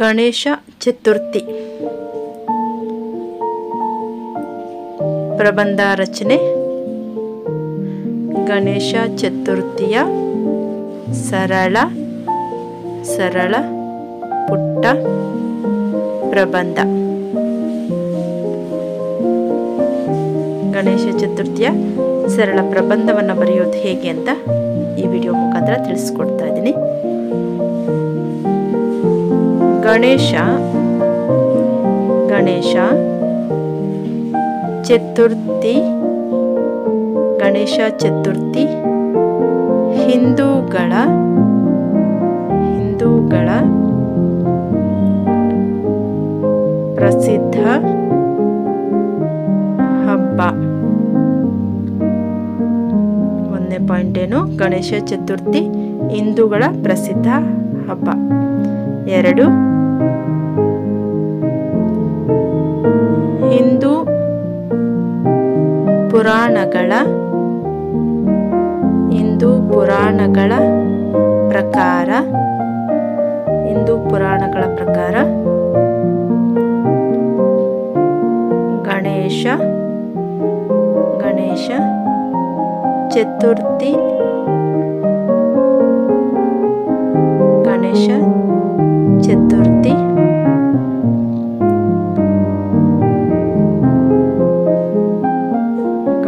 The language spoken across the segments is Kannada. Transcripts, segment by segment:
ಗಣೇಶ ಚತುರ್ಥಿ ಪ್ರಬಂಧ ರಚನೆ. ಗಣೇಶ ಚತುರ್ಥಿಯ ಸರಳ ಪುಟ್ಟ ಪ್ರಬಂಧ. ಗಣೇಶ ಚತುರ್ಥಿಯ ಸರಳ ಪ್ರಬಂಧವನ್ನು ಬರೆಯೋದು ಹೇಗೆ ಅಂತ ಈ ವಿಡಿಯೋ ಮುಖಾಂತರ ತಿಳಿಸ್ಕೊಡ್ತಾ ಇದ್ದೀನಿ. ಗಣೇಶ ಚತುರ್ಥಿ. ಗಣೇಶ ಚತುರ್ಥಿ ಹಿಂದೂಗಳ ಪ್ರಸಿದ್ಧ ಹಬ್ಬ. ಒಂದನೇ ಪಾಯಿಂಟ್ ಏನು? ಗಣೇಶ ಚತುರ್ಥಿ ಹಿಂದೂಗಳ ಪ್ರಸಿದ್ಧ ಹಬ್ಬ. 2, ಹಿಂದೂ ಪುರಾಣಗಳ ಪ್ರಕಾರ ಗಣೇಶ ಚತುರ್ಥಿ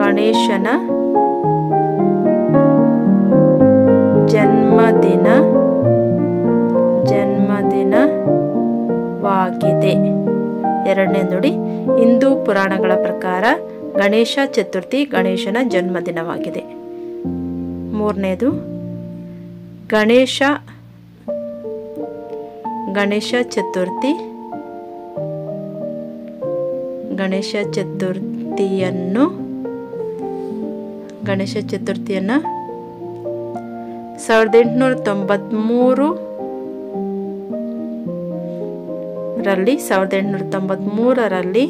ಗಣೇಶನ ಜನ್ಮದಿನವಾಗಿದೆ. ಎರಡನೇ ನೋಡಿ, ಹಿಂದೂ ಪುರಾಣಗಳ ಪ್ರಕಾರ ಗಣೇಶ ಚತುರ್ಥಿ ಗಣೇಶನ ಜನ್ಮದಿನವಾಗಿದೆ. ಮೂರನೇದು, ಗಣೇಶ ಚತುರ್ಥಿಯನ್ನು 1893ರಲ್ಲಿ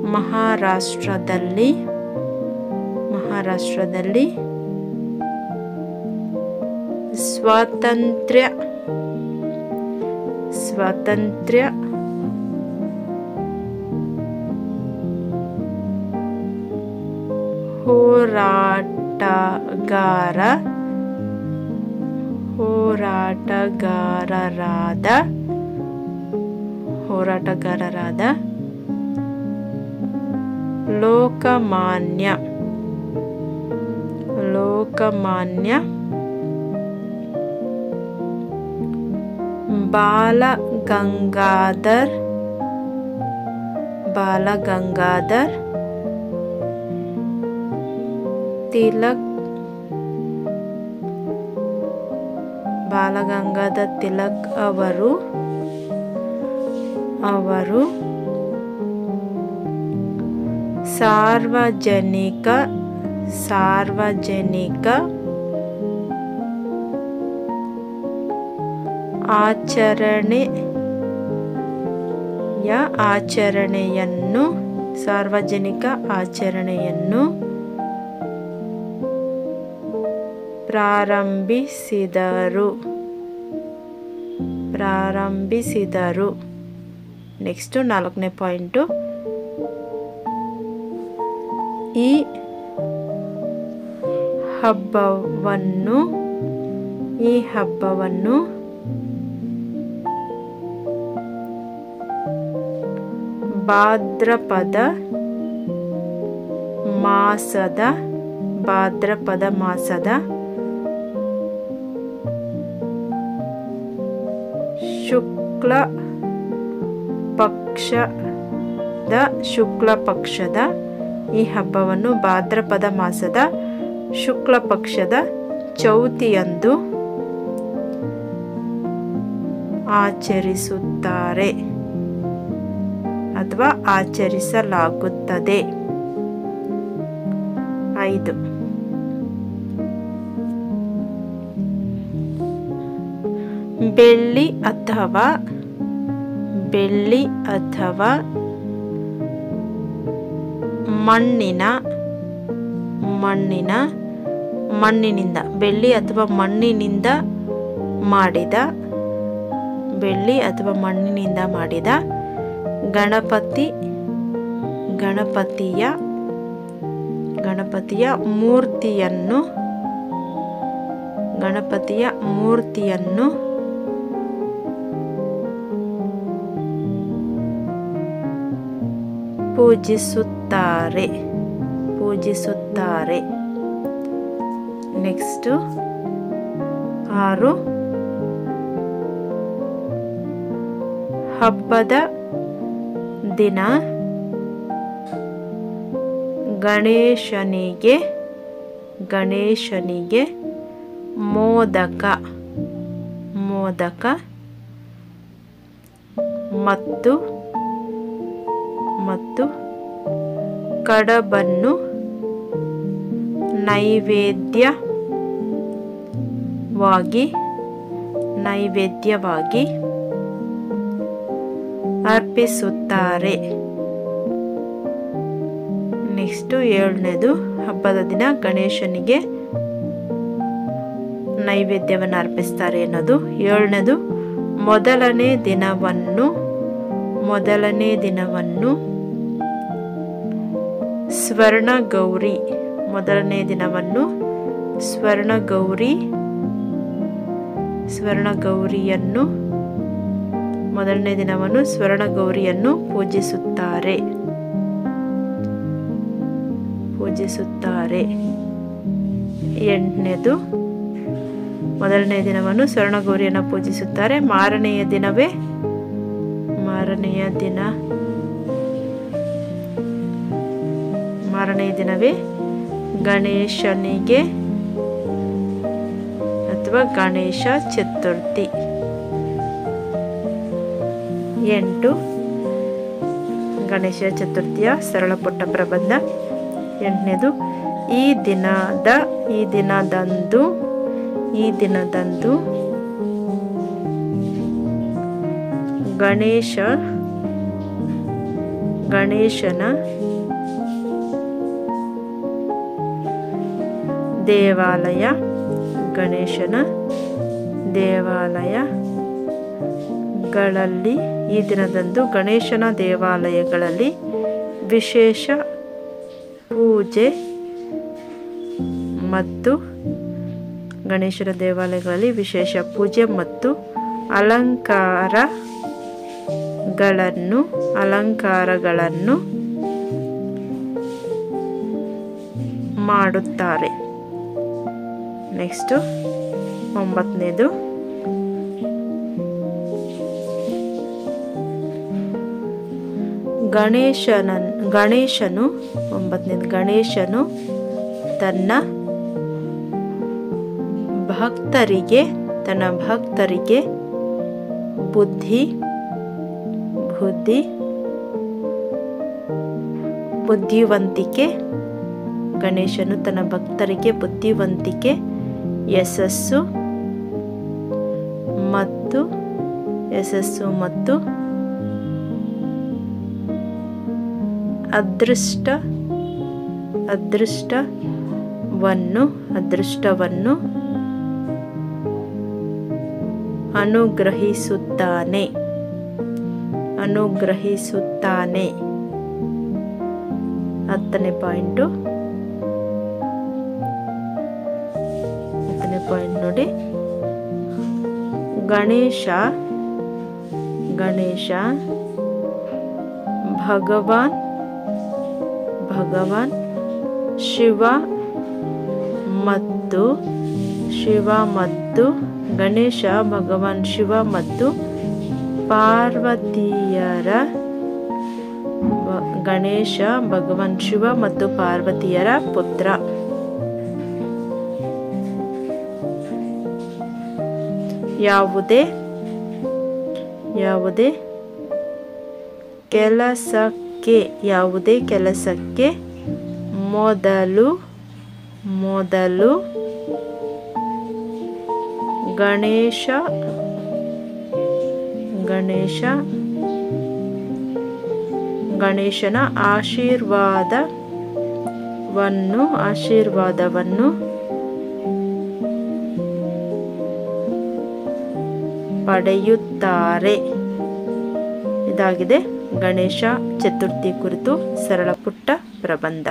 ಮಹಾರಾಷ್ಟ್ರದಲ್ಲಿ ಸ್ವಾತಂತ್ರ್ಯ ಹೋರಾಟಗಾರರಾದ ಲೋಕಮಾನ್ಯ ಬಾಲಗಂಗಾಧರ್ ತಿಲಕ್ ಅವರು ಸಾರ್ವಜನಿಕ ಆಚರಣೆಯನ್ನು ಪ್ರಾರಂಭಿಸಿದರು. ನೆಕ್ಸ್ಟ್ 4ನೇ ಪಾಯಿಂಟು, ಈ ಹಬ್ಬವನ್ನು ಭಾದ್ರಪದ ಮಾಸದ ಶುಕ್ಲ ಪಕ್ಷದ ಈ ಹಬ್ಬವನ್ನು ಭಾದ್ರಪದ ಮಾಸದ ಶುಕ್ಲ ಪಕ್ಷದ ಚೌತಿಯಂದು ಆಚರಿಸುತ್ತಾರೆ ಅಥವಾ ಆಚರಿಸಲಾಗುತ್ತದೆ. 5, ಬೆಳ್ಳಿ ಅಥವಾ ಮಣ್ಣಿನ ಮಣ್ಣಿನಿಂದ, ಬೆಳ್ಳಿ ಅಥವಾ ಮಣ್ಣಿನಿಂದ ಮಾಡಿದ, ಬೆಳ್ಳಿ ಅಥವಾ ಮಣ್ಣಿನಿಂದ ಮಾಡಿದ ಗಣಪತಿಯ ಮೂರ್ತಿಯನ್ನು ಪೂಜಿಸುತ್ತಾರೆ. ನೆಕ್ಸ್ಟ್ 6, ಹಬ್ಬದ ದಿನ ಗಣೇಶನಿಗೆ ಮೋದಕ ಮತ್ತು ಕಡಬನ್ನು ನೈವೇದ್ಯವಾಗಿ ಅರ್ಪಿಸುತ್ತಾರೆ. ನೆಕ್ಸ್ಟ್ 7ನೇದು, ಹಬ್ಬದ ದಿನ ಗಣೇಶನಿಗೆ ನೈವೇದ್ಯವನ್ನು ಅರ್ಪಿಸ್ತಾರೆ ಅನ್ನೋದು. 7ನೇದು, ಮೊದಲನೇ ದಿನವನ್ನು ಸ್ವರ್ಣಗೌರಿಯನ್ನು ಪೂಜಿಸುತ್ತಾರೆ. 8ನೇದು, ಮೊದಲನೇ ದಿನವನ್ನು ಸ್ವರ್ಣಗೌರಿಯನ್ನು ಪೂಜಿಸುತ್ತಾರೆ. ಮಾರನೆಯ ದಿನವೇ ಗಣೇಶನಿಗೆ ಅಥವಾ ಗಣೇಶ ಚತುರ್ಥಿ. 8 ಗಣೇಶ ಚತುರ್ಥಿಯ ಸರಳ ಪುಟ್ಟ ಪ್ರಬಂಧ. 8ನೇದು, ಈ ದಿನದಂದು ಗಣೇಶನ ದೇವಾಲಯಗಳಲ್ಲಿ ವಿಶೇಷ ಪೂಜೆ ಮತ್ತು ಅಲಂಕಾರಗಳನ್ನು ಮಾಡುತ್ತಾರೆ. ನೆಕ್ಸ್ಟ್ 9ನೇದು, ಗಣೇಶನು ತನ್ನ ಭಕ್ತರಿಗೆ ಬುದ್ಧಿವಂತಿಕೆ, ಯಶಸ್ಸು ಮತ್ತು ಅದೃಷ್ಟವನ್ನು ಅನುಗ್ರಹಿಸುತ್ತಾನೆ. 10ನೇ ಪಾಯಿಂಟ್ ನೋಡಿ. ಗಣೇಶ ಭಗವಾನ್ ಶಿವ ಮತ್ತು ಪಾರ್ವತಿಯರ ಪುತ್ರ. ಯಾವುದೇ ಕೆಲಸಕ್ಕೆ ಮೊದಲು ಗಣೇಶನ ಆಶೀರ್ವಾದವನ್ನು ಪಡೆಯುತ್ತಾರೆ. ಇದಾಗಿದೆ ಗಣೇಶ ಚತುರ್ಥಿ ಕುರಿತು ಸರಳ ಪುಟ್ಟ ಪ್ರಬಂಧ.